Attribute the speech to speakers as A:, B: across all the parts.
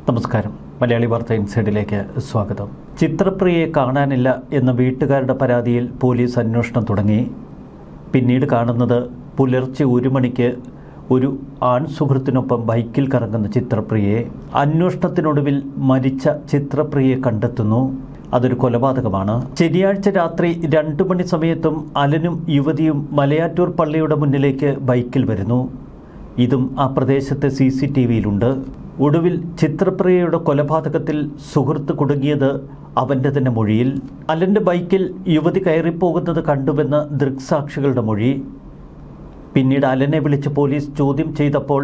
A: നമസ്കാരം. മലയാളി വാർത്ത ഇൻസൈഡിലേക്ക് സ്വാഗതം. ചിത്രപ്രിയയെ കാണാനില്ല എന്ന വീട്ടുകാരുടെ പരാതിയിൽ പോലീസ് അന്വേഷണം തുടങ്ങി. പിന്നീട് കാണുന്നത് പുലർച്ചെ 1 മണിക്ക് ഒരു ആൺ സുഹൃത്തിനൊപ്പം ബൈക്കിൽ കറങ്ങുന്ന ചിത്രപ്രിയയെ. അന്വേഷണത്തിനൊടുവിൽ മരിച്ച ചിത്രപ്രിയയെ കണ്ടെത്തുന്നു. അതൊരു കൊലപാതകമാണ്. ശനിയാഴ്ച രാത്രി 2 മണി സമയത്തും അലനും യുവതിയും മലയാറ്റൂർ പള്ളിയുടെ മുന്നിലേക്ക് ബൈക്കിൽ വരുന്നു. ഇതും ആ പ്രദേശത്തെ CCTVയിലുണ്ട്. ഒടുവിൽ ചിത്രപ്രിയയുടെ കൊലപാതകത്തിൽ സുഹൃത്ത് കുടുങ്ങിയത് അവൻ്റെ തന്നെ മൊഴിയിൽ. അലൻ്റെ ബൈക്കിൽ യുവതി കയറിപ്പോകുന്നത് കണ്ടുവെന്ന് ദൃക്സാക്ഷികളുടെ മൊഴി. പിന്നീട് അലനെ വിളിച്ച് പോലീസ് ചോദ്യം ചെയ്തപ്പോൾ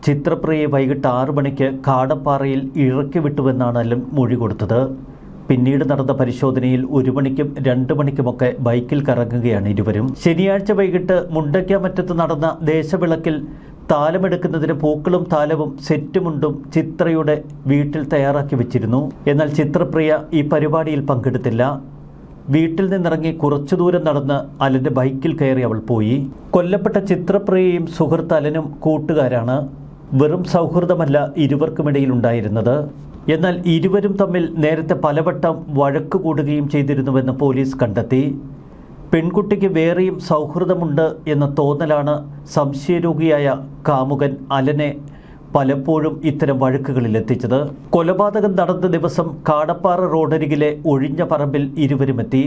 A: ചിത്രപ്രിയയെ വൈകിട്ട് 6 മണിക്ക് കാടപ്പാറയിൽ ഇറക്കി വിട്ടുവെന്നാണ് അലൻ മൊഴി കൊടുത്തത്. പിന്നീട് നടന്ന പരിശോധനയിൽ 1 മണിക്കും 2 മണിക്കുമൊക്കെ ബൈക്കിൽ കറങ്ങുകയാണ് ഇരുവരും. ശനിയാഴ്ച വൈകിട്ട് മുണ്ടയ്ക്കാമറ്റത്ത് നടന്ന ദേശവിളക്കിൽ താലമെടുക്കുന്നതിന് പൂക്കളും താലവും സെറ്റുമുണ്ടും ചിത്രയുടെ വീട്ടിൽ തയ്യാറാക്കി വെച്ചിരുന്നു. എന്നാൽ ചിത്രപ്രിയ ഈ പരിപാടിയിൽ പങ്കെടുത്തില്ല. വീട്ടിൽ നിന്നിറങ്ങി കുറച്ചു ദൂരം നടന്ന് അലൻ്റെ ബൈക്കിൽ കയറി അവൾ പോയി. കൊല്ലപ്പെട്ട ചിത്രപ്രിയയും സുഹൃത്ത് അലനും കൂട്ടുകാരാണ്. വെറും സൗഹൃദമല്ല ഇരുവർക്കുമിടയിൽ ഉണ്ടായിരുന്നത്. എന്നാൽ ഇരുവരും തമ്മിൽ നേരത്തെ പലവട്ടം വഴക്ക് കൂടുകയും ചെയ്തിരുന്നുവെന്ന് പോലീസ് കണ്ടെത്തി. പെൺകുട്ടിക്ക് വേറെയും സൗഹൃദമുണ്ട് എന്ന തോന്നലാണ് സംശയരോഗിയായ കാമുകൻ അലനെ പലപ്പോഴും ഇത്തരം വഴക്കുകളിലെത്തിച്ചത്. കൊലപാതകം നടന്ന ദിവസം കാടപ്പാറ റോഡരികിലെ ഒഴിഞ്ഞ പറമ്പിൽ ഇരുവരുമെത്തി.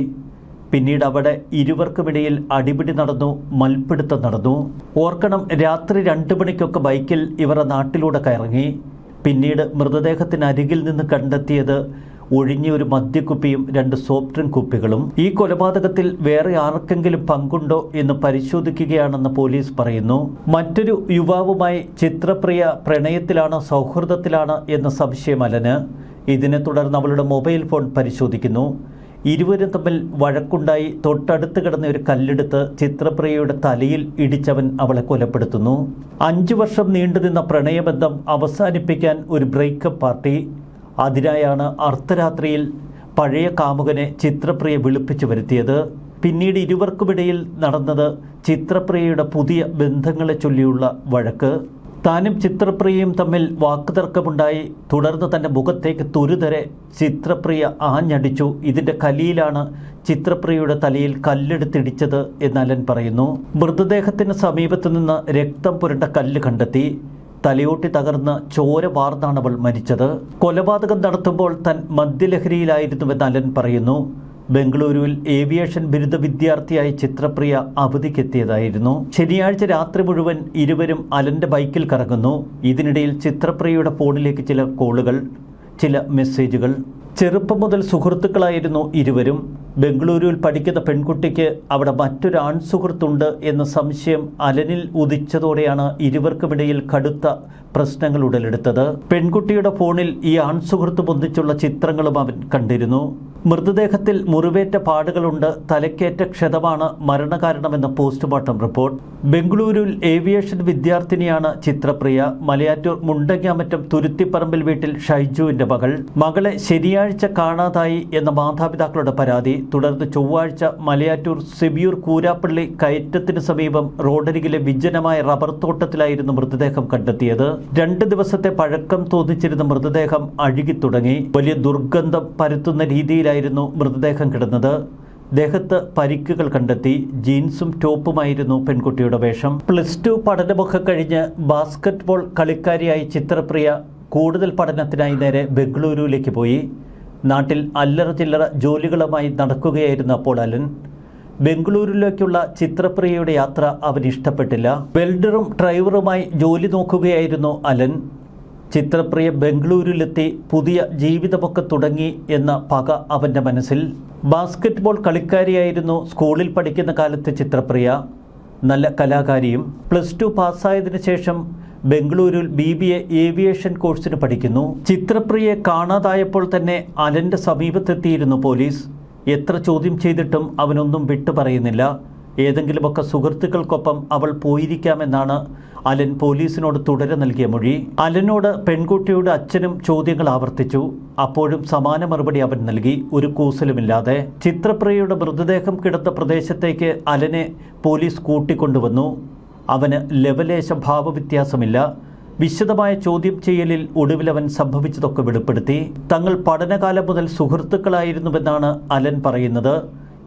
A: പിന്നീട് അവിടെ ഇരുവർക്കുമിടയിൽ അടിപിടി നടന്നു, മൽപ്പിടുത്തം നടന്നു. ഓർക്കണം, രാത്രി 2 മണിക്കൊക്കെ ബൈക്കിൽ ഇവർ നാട്ടിലൂടെ കറങ്ങി. പിന്നീട് മൃതദേഹത്തിനരികിൽ നിന്ന് കണ്ടെത്തിയത് ഒഴിഞ്ഞൊരു മദ്യക്കുപ്പിയും 2 സോഫ്റ്റ് ഡ്രിങ്ക് കുപ്പികളും. ഈ കൊലപാതകത്തിൽ വേറെ ആർക്കെങ്കിലും പങ്കുണ്ടോ എന്ന് പരിശോധിക്കുകയാണെന്ന് പോലീസ് പറയുന്നു. മറ്റൊരു യുവാവുമായി ചിത്രപ്രിയ പ്രണയത്തിലാണ്, സൗഹൃദത്തിലാണ് എന്ന സംശയം അലന്. ഇതിനെ തുടർന്ന് അവളുടെ മൊബൈൽ ഫോൺ പരിശോധിക്കുന്നു. ഇരുവരും തമ്മിൽ വഴക്കുണ്ടായി തൊട്ടടുത്ത് കിടന്ന ഒരു കല്ലെടുത്ത് ചിത്രപ്രിയയുടെ തലയിൽ ഇടിച്ചവൻ അവളെ കൊലപ്പെടുത്തുന്നു. 5 വർഷം നീണ്ടുനിന്ന പ്രണയബന്ധം അവസാനിപ്പിക്കാൻ ഒരു ബ്രേക്കപ്പ് പാർട്ടി. അതിനായാണ് അർദ്ധരാത്രിയിൽ പഴയ കാമുകനെ ചിത്രപ്രിയ വിളിപ്പിച്ചു വരുത്തിയത്. പിന്നീട് ഇരുവർക്കുമിടയിൽ നടന്നത് ചിത്രപ്രിയയുടെ പുതിയ ബന്ധങ്ങളെ ചൊല്ലിയുള്ള വഴക്ക്. താനും ചിത്രപ്രിയയും തമ്മിൽ വാക്കുതർക്കമുണ്ടായി. തുടർന്ന് തൻ്റെ മുഖത്തേക്ക് തുരുതരെ ചിത്രപ്രിയ ആഞ്ഞടിച്ചു. ഇതിൻ്റെ കലിയിലാണ് ചിത്രപ്രിയയുടെ തലയിൽ കല്ലെടുത്തിടിച്ചത് എന്ന് അലൻ പറയുന്നു. മൃതദേഹത്തിന് സമീപത്തു നിന്ന് രക്തം പുരണ്ട കല്ല് കണ്ടെത്തി. തലയോട്ടി തകർന്ന് ചോര വാർന്നാണ് അവൾ മരിച്ചത്. കൊലപാതകം നടത്തുമ്പോൾ താൻ മദ്യലഹരിയിലായിരുന്നുവെന്ന് അലൻ പറയുന്നു. ബംഗളൂരുവിൽ ഏവിയേഷൻ ബിരുദ വിദ്യാർത്ഥിയായി ചിത്രപ്രിയ അവധിക്കെത്തിയതായിരുന്നു. ശനിയാഴ്ച രാത്രി മുഴുവൻ ഇരുവരും അലൻ്റെ ബൈക്കിൽ കറങ്ങുന്നു. ഇതിനിടയിൽ ചിത്രപ്രിയയുടെ ഫോണിലേക്ക് ചില കോളുകൾ, ചില മെസ്സേജുകൾ. ചെറുപ്പം മുതൽ സുഹൃത്തുക്കളായിരുന്നു ഇരുവരും. ബംഗളൂരുവിൽ പഠിക്കുന്ന പെൺകുട്ടിക്ക് അവിടെ മറ്റൊരു ആൺ സുഹൃത്തുണ്ട് എന്ന സംശയം അലനിൽ ഉദിച്ചതോടെയാണ് ഇരുവർക്കുമിടയിൽ കടുത്ത പ്രശ്നങ്ങൾ ഉടലെടുത്തത്. പെൺകുട്ടിയുടെ ഫോണിൽ ഈ ആൺ സുഹൃത്ത് ഒന്നിച്ചുള്ള ചിത്രങ്ങളും അവൻ കണ്ടിരുന്നു. മൃതദേഹത്തിൽ മുറിവേറ്റ പാടുകളുണ്ട്. തലക്കേറ്റ ക്ഷതമാണ് മരണകാരണമെന്ന പോസ്റ്റ്മോർട്ടം റിപ്പോർട്ട്. ബംഗളൂരുവിൽ ഏവിയേഷൻ വിദ്യാർത്ഥിനിയാണ് ചിത്രപ്രിയ. മലയാറ്റൂർ മുണ്ടങ്ങാമറ്റം തുരുത്തിപ്പറമ്പിൽ വീട്ടിൽ ഷൈജുവിൻ്റെ മകൾ. മകളെ ശനിയാഴ്ച കാണാതായി എന്ന മാതാപിതാക്കളുടെ പരാതി. തുടർന്ന് ചൊവ്വാഴ്ച മലയാറ്റൂർ സെബിയൂർ കൂരാപ്പള്ളി കയറ്റത്തിന് സമീപം റോഡരികിലെ വിജനമായ റബ്ബർ തോട്ടത്തിലായിരുന്നു മൃതദേഹം കണ്ടെത്തിയത്. 2 ദിവസത്തെ പഴക്കം തോന്നിച്ചിരുന്ന മൃതദേഹം അഴുകിത്തുടങ്ങി. വലിയ ദുർഗന്ധം പരത്തുന്ന രീതിയിലായിരുന്നു മൃതദേഹം കിടന്നത്. ദേഹത്ത് പരിക്കുകൾ കണ്ടെത്തി. ജീൻസും ടോപ്പുമായിരുന്നു പെൺകുട്ടിയുടെ വേഷം. +2 പഠനമൊക്കെ കഴിഞ്ഞ് ബാസ്കറ്റ്ബോൾ കളിക്കാരിയായി ചിത്രപ്രിയ കൂടുതൽ പഠനത്തിനായി നേരെ ബംഗളൂരുവിലേക്ക് പോയി. നാട്ടിൽ അല്ലറ ചില്ലറ ജോലികളുമായി നടക്കുകയായിരുന്നു അപ്പോൾ അലൻ. ബംഗളൂരുവിലേക്കുള്ള ചിത്രപ്രിയയുടെ യാത്ര അവന് ഇഷ്ടപ്പെട്ടില്ല. വെൽഡറും ഡ്രൈവറുമായി ജോലി നോക്കുകയായിരുന്നു അലൻ. ചിത്രപ്രിയ ബംഗളൂരുവിലെത്തി പുതിയ ജീവിതമൊക്കെ തുടങ്ങി എന്ന പക അവൻ്റെ മനസ്സിൽ. ബാസ്കറ്റ്ബോൾ കളിക്കാരിയായിരുന്നു സ്കൂളിൽ പഠിക്കുന്ന കാലത്ത് ചിത്രപ്രിയ. നല്ല കലാകാരിയും. +2 പാസ്സായതിനു ശേഷം ബംഗളൂരുവിൽ BBA ഏവിയേഷൻ കോഴ്സിന് പഠിക്കുന്നു. ചിത്രപ്രിയയെ കാണാതായപ്പോൾ തന്നെ അലൻ്റെ സമീപത്തെത്തിയിരുന്നു പോലീസ്. എത്ര ചോദ്യം ചെയ്തിട്ടും അവനൊന്നും വിട്ടു പറയുന്നില്ല. ഏതെങ്കിലുമൊക്കെ സുഹൃത്തുക്കൾക്കൊപ്പം അവൾ പോയിരിക്കാമെന്നാണ് അലൻ പോലീസിനോട് തുടരെ നൽകിയ മൊഴി. അലനോട് പെൺകുട്ടിയുടെ അച്ഛനും ചോദ്യങ്ങൾ ആവർത്തിച്ചു. അപ്പോഴും സമാന മറുപടി അവൻ നൽകി, ഒരു കൂസലുമില്ലാതെ. ചിത്രപ്രിയയുടെ മൃതദേഹം കിടന്ന പ്രദേശത്തേക്ക് അലനെ പോലീസ് കൂട്ടിക്കൊണ്ടുവന്നു. അവന് ലവലേശ ഭാവവ്യത്യാസമില്ല. വിശദമായ ചോദ്യം ചെയ്യലിൽ ഒടുവിൽ അവൻ സംഭവിച്ചതൊക്കെ വെളിപ്പെടുത്തി. തങ്ങൾ പഠനകാലം മുതൽ സുഹൃത്തുക്കളായിരുന്നുവെന്നാണ് അലൻ പറയുന്നത്.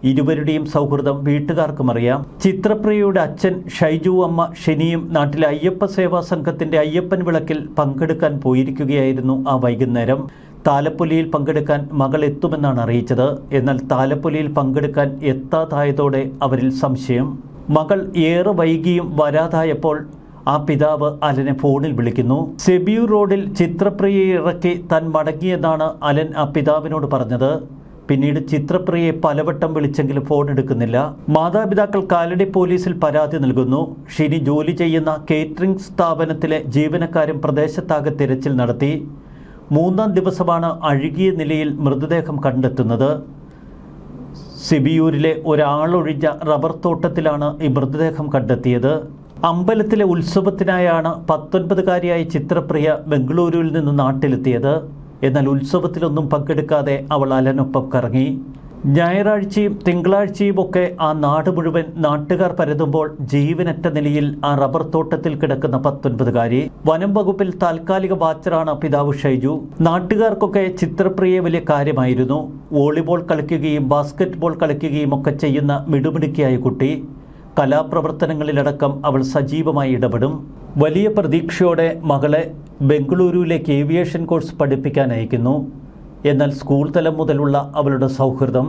A: ഇരുവരുടെയും സൗഹൃദം വീട്ടുകാർക്കും അറിയാം. ചിത്രപ്രിയയുടെ അച്ഛൻ ഷൈജു, അമ്മ ഷെനിയും നാട്ടിലെ അയ്യപ്പ സേവാ സംഘത്തിന്റെ അയ്യപ്പൻ വിളക്കിൽ പങ്കെടുക്കാൻ പോയിരിക്കുകയായിരുന്നു. ആ വൈകുന്നേരം താലപ്പൊലിയിൽ പങ്കെടുക്കാൻ മകൾ എത്തുമെന്നാണ് അറിയിച്ചത്. എന്നാൽ താലപ്പൊലിയിൽ പങ്കെടുക്കാൻ എത്താതായതോടെ അവരിൽ സംശയം. മകൾ ഏറെ വൈകിയും വരാതായപ്പോൾ ആ പിതാവ് അലനെ ഫോണിൽ വിളിക്കുന്നു. സെബിയൂർ റോഡിൽ ചിത്രപ്രിയയെ ഇറക്കി താൻ മടങ്ങിയെന്നാണ് അലൻ ആ പിതാവിനോട് പറഞ്ഞത്. പിന്നീട് ചിത്രപ്രിയയെ പലവട്ടം വിളിച്ചെങ്കിലും ഫോൺ എടുക്കുന്നില്ല. മാതാപിതാക്കൾ കാലടി പോലീസിൽ പരാതി നൽകുന്നു. ഷിനി ജോലി ചെയ്യുന്ന കേറ്ററിംഗ് സ്ഥാപനത്തിലെ ജീവനക്കാരും പ്രദേശത്താകെ തിരച്ചിൽ നടത്തി. 3-ാം ദിവസമാണ് അഴുകിയ നിലയിൽ മൃതദേഹം കണ്ടെത്തുന്നത്. സെബിയൂരിലെ ഒരാളൊഴിഞ്ഞ റബ്ബർ തോട്ടത്തിലാണ് ഈ മൃതദേഹം കണ്ടെത്തിയത്. അമ്പലത്തിലെ ഉത്സവത്തിനായാണ് 19-കാരിയായ ചിത്രപ്രിയ ബംഗളൂരുവിൽ നിന്ന് നാട്ടിലെത്തിയത്. എന്നാൽ ഉത്സവത്തിലൊന്നും പങ്കെടുക്കാതെ അവൾ അലനൊപ്പം കറങ്ങി. ഞായറാഴ്ചയും തിങ്കളാഴ്ചയും ഒക്കെ ആ നാട് മുഴുവൻ നാട്ടുകാർ പരതുമ്പോൾ ജീവനറ്റ നിലയിൽ ആ റബ്ബർ തോട്ടത്തിൽ കിടക്കുന്ന 19-കാരി. വനം വകുപ്പിൽ താൽക്കാലിക വാച്ചറാണ് പിതാവ് ഷൈജു. നാട്ടുകാർക്കൊക്കെ ചിത്രപ്രിയയെ വലിയ കാര്യമായിരുന്നു. വോളിബോൾ കളിക്കുകയും ബാസ്കറ്റ് ബോൾ കളിക്കുകയും ഒക്കെ ചെയ്യുന്ന മിടുമിടുക്കിയായ കുട്ടി. കലാപ്രവർത്തനങ്ങളിലടക്കം അവൾ സജീവമായി ഇടപെടും. വലിയ പ്രതീക്ഷയോടെ മകളെ ബംഗളൂരുവിലേക്ക് ഏവിയേഷൻ കോഴ്സ് പഠിപ്പിക്കാൻ അയക്കുന്നു. എന്നാൽ സ്കൂൾ തലം മുതലുള്ള അവളുടെ സൗഹൃദം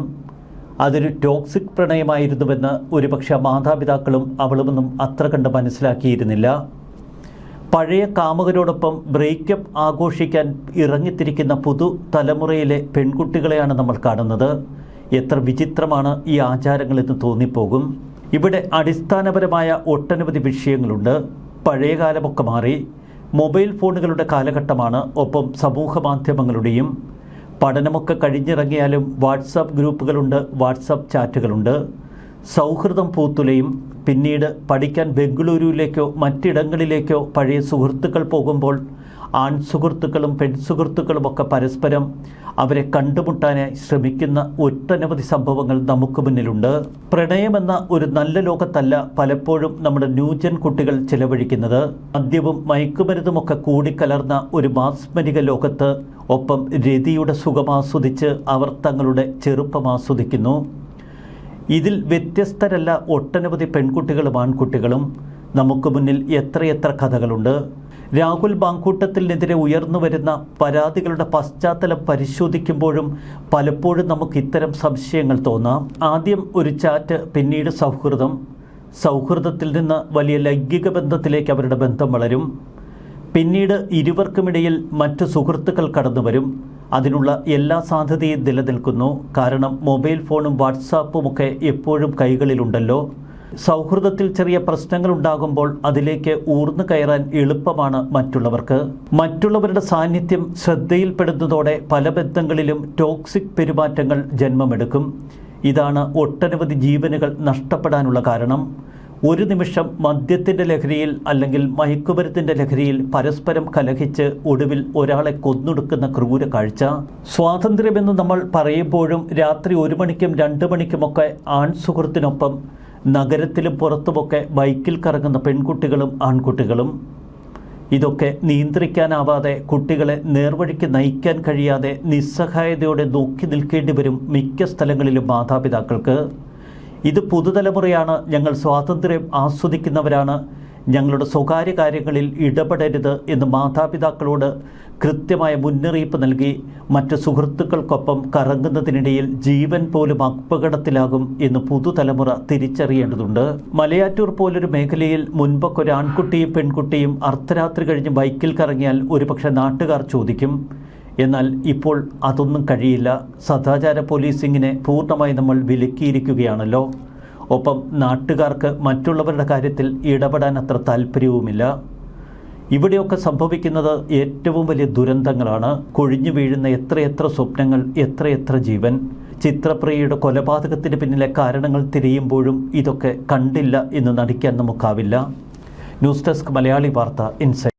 A: അതൊരു ടോക്സിക് പ്രണയമായിരുന്നുവെന്ന് ഒരുപക്ഷെ മാതാപിതാക്കളും അവളുമൊന്നും അത്ര കണ്ട് മനസ്സിലാക്കിയിരുന്നില്ല. പഴയ കാമുകരോടൊപ്പം ബ്രേക്കപ്പ് ആഘോഷിക്കാൻ ഇറങ്ങിത്തിരിക്കുന്ന പുതുതലമുറയിലെ പെൺകുട്ടികളെയാണ് നമ്മൾ കാണുന്നത്. എത്ര വിചിത്രമാണ് ഈ ആചാരങ്ങളെന്ന് തോന്നിപ്പോകും. ഇവിടെ അടിസ്ഥാനപരമായ ഒട്ടനവധി വിഷയങ്ങളുണ്ട്. പഴയകാലമൊക്കെ മാറി മൊബൈൽ ഫോണുകളുടെ കാലഘട്ടമാണ്. ഒപ്പം സമൂഹ മാധ്യമങ്ങളുടെയും. പഠനമൊക്കെ കഴിഞ്ഞിറങ്ങിയാലും വാട്സാപ്പ് ഗ്രൂപ്പുകളുണ്ട്, വാട്സാപ്പ് ചാറ്റുകളുണ്ട്. സൗഹൃദം പൂത്തുലയും. പിന്നീട് പഠിക്കാൻ ബംഗളൂരുവിലേക്കോ മറ്റിടങ്ങളിലേക്കോ പഴയ സുഹൃത്തുക്കൾ പോകുമ്പോൾ ആൺസുഹൃത്തുക്കളും പെൺസുഹൃത്തുക്കളുമൊക്കെ പരസ്പരം അവരെ കണ്ടുമുട്ടാനായി ശ്രമിക്കുന്ന ഒട്ടനവധി സംഭവങ്ങൾ നമുക്ക് മുന്നിലുണ്ട്. പ്രണയമെന്ന ഒരു നല്ല ലോകത്തല്ല പലപ്പോഴും നമ്മുടെ ന്യൂജൻ കുട്ടികൾ ചിലവഴിക്കുന്നത്. മദ്യവും മയക്കുമരുന്നുമൊക്കെ കൂടിക്കലർന്ന ഒരു മാസ്മരിക ലോകത്ത് ഒപ്പം രതിയുടെ സുഖമാസ്വദിച്ച് അവർ തങ്ങളുടെ ചെറുപ്പം ആസ്വദിക്കുന്നു. ഇതിൽ വ്യത്യസ്തരല്ല ഒട്ടനവധി പെൺകുട്ടികളും ആൺകുട്ടികളും. നമുക്ക് മുന്നിൽ എത്രയെത്ര കഥകളുണ്ട്. രാഹുൽ മാങ്കൂട്ടത്തിനെതിരെ ഉയർന്നു വരുന്ന പരാതികളുടെ പശ്ചാത്തലം പരിശോധിക്കുമ്പോഴും പലപ്പോഴും നമുക്ക് ഇത്തരം സംശയങ്ങൾ തോന്നാം. ആദ്യം ഒരു ചാറ്റ്, പിന്നീട് സൗഹൃദം. സൗഹൃദത്തിൽ നിന്ന് വലിയ ലൈംഗിക ബന്ധത്തിലേക്ക് അവരുടെ ബന്ധം വളരും. പിന്നീട് ഇരുവർക്കുമിടയിൽ മറ്റ് സുഹൃത്തുക്കൾ കടന്നു വരും. അതിനുള്ള എല്ലാ സാധ്യതയും നിലനിൽക്കുന്നു. കാരണം മൊബൈൽ ഫോണും വാട്സാപ്പുമൊക്കെ എപ്പോഴും കൈകളിലുണ്ടല്ലോ. സൗഹൃദത്തിൽ ചെറിയ പ്രശ്നങ്ങൾ ഉണ്ടാകുമ്പോൾ അതിലേക്ക് ഊർന്നു കയറാൻ എളുപ്പമാണ് മറ്റുള്ളവർക്ക്. മറ്റുള്ളവരുടെ സാന്നിധ്യം ശ്രദ്ധയിൽപ്പെടുന്നതോടെ പല ബന്ധങ്ങളിലും ടോക്സിക് പെരുമാറ്റങ്ങൾ ജന്മമെടുക്കും. ഇതാണ് ഒട്ടനവധി ജീവനുകൾ നഷ്ടപ്പെടാനുള്ള കാരണം. ഒരു നിമിഷം മദ്യത്തിൻ്റെ ലഹരിയിൽ അല്ലെങ്കിൽ മയക്കുമരുന്നിൻ്റെ ലഹരിയിൽ പരസ്പരം കലഹിച്ച് ഒടുവിൽ ഒരാളെ കൊന്നൊടുക്കുന്ന ക്രൂര കാഴ്ച. സ്വാതന്ത്ര്യമെന്ന് നമ്മൾ പറയുമ്പോഴും രാത്രി 1 മണിക്കും 2 മണിക്കുമൊക്കെ ആൺ സുഹൃത്തിനൊപ്പം നഗരത്തിലും പുറത്തുമൊക്കെ ബൈക്കിൽ കറങ്ങുന്ന പെൺകുട്ടികളും ആൺകുട്ടികളും. ഇതൊക്കെ നിയന്ത്രിക്കാനാവാതെ കുട്ടികളെ നേർവഴിക്ക് നയിക്കാൻ കഴിയാതെ നിസ്സഹായതയോടെ നോക്കി നിൽക്കേണ്ടി വരും മിക്ക സ്ഥലങ്ങളിലും മാതാപിതാക്കൾക്ക്. ഇത് പുതുതലമുറയാണ്. ഞങ്ങൾ സ്വാതന്ത്ര്യം ആസ്വദിക്കുന്നവരാണ്. ഞങ്ങളുടെ സ്വകാര്യ കാര്യങ്ങളിൽ ഇടപെടരുത് എന്ന് മാതാപിതാക്കളോട് കൃത്യമായ മുന്നറിയിപ്പ് നൽകി മറ്റ് സുഹൃത്തുക്കൾക്കൊപ്പം കറങ്ങുന്നതിനിടയിൽ ജീവൻ പോലും അപകടത്തിലാകും എന്ന് പുതുതലമുറ തിരിച്ചറിയേണ്ടതുണ്ട്. മലയാറ്റൂർ പോലൊരു മേഖലയിൽ മുൻപൊക്കെ ഒരു ആൺകുട്ടിയും പെൺകുട്ടിയും അർദ്ധരാത്രി കഴിഞ്ഞ് ബൈക്കിൽ കറങ്ങിയാൽ ഒരുപക്ഷെ നാട്ടുകാർ ചോദിക്കും. എന്നാൽ ഇപ്പോൾ അതൊന്നും കഴിയില്ല. സദാചാര പോലീസിങ്ങിനെ പൂർണ്ണമായി നമ്മൾ വിലക്കിയിരിക്കുകയാണല്ലോ. ഒപ്പം നാട്ടുകാർക്ക് മറ്റുള്ളവരുടെ കാര്യത്തിൽ ഇടപെടാൻ അത്ര താല്പര്യവുമില്ല. ഇവിടെയൊക്കെ സംഭവിക്കുന്നത് ഏറ്റവും വലിയ ദുരന്തങ്ങളാണ്. കൊഴിഞ്ഞു വീഴുന്ന എത്രയെത്ര സ്വപ്നങ്ങൾ, എത്രയെത്ര ജീവൻ. ചിത്രപ്രിയയുടെ കൊലപാതകത്തിന് പിന്നിലെ കാരണങ്ങൾ തിരയുമ്പോഴും ഇതൊക്കെ കണ്ടില്ല എന്ന് നടിക്കാൻ നമുക്കാവില്ല. ന്യൂസ് ഡെസ്ക് മലയാളി വാർത്ത ഇൻസൈറ്റ്.